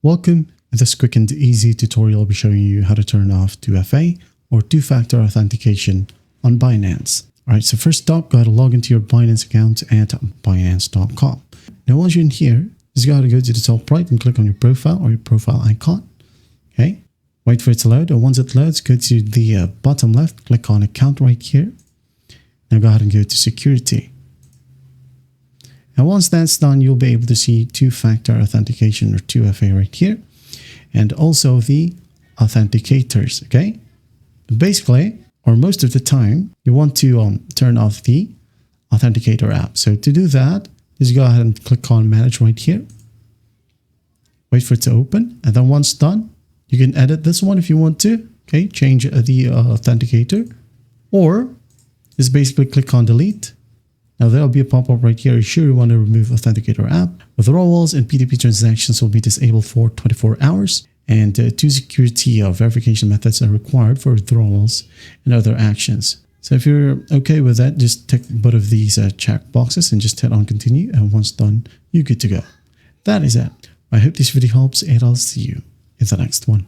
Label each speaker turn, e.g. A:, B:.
A: Welcome. In this quick and easy tutorial, I'll be showing you how to turn off 2FA or two-factor authentication on Binance. All right, so first up, go ahead and log into your Binance account at Binance.com. Now, once you're in here, just go to go to the top right and click on your profile or your profile icon. Okay, wait for it to load. And once it loads, go to the bottom left, click on account right here. Now go ahead and go to security. And once that's done, you'll be able to see two-factor authentication or 2FA right here, and also the authenticators. Okay, basically, or most of the time, you want to turn off the authenticator app. So to do that, just go ahead and click on manage right here. Wait for it to open, and then once done, you can edit this one if you want to. Okay, change the authenticator, or just basically click on delete. Now there'll be a pop-up right here. You sure you want to remove authenticator app. Withdrawals and P2P transactions will be disabled for 24 hours. And two security verification methods are required for withdrawals and other actions. So if you're okay with that, just tick both of these check boxes and just hit on continue. And once done, you're good to go. That is it. I hope this video helps, and I'll see you in the next one.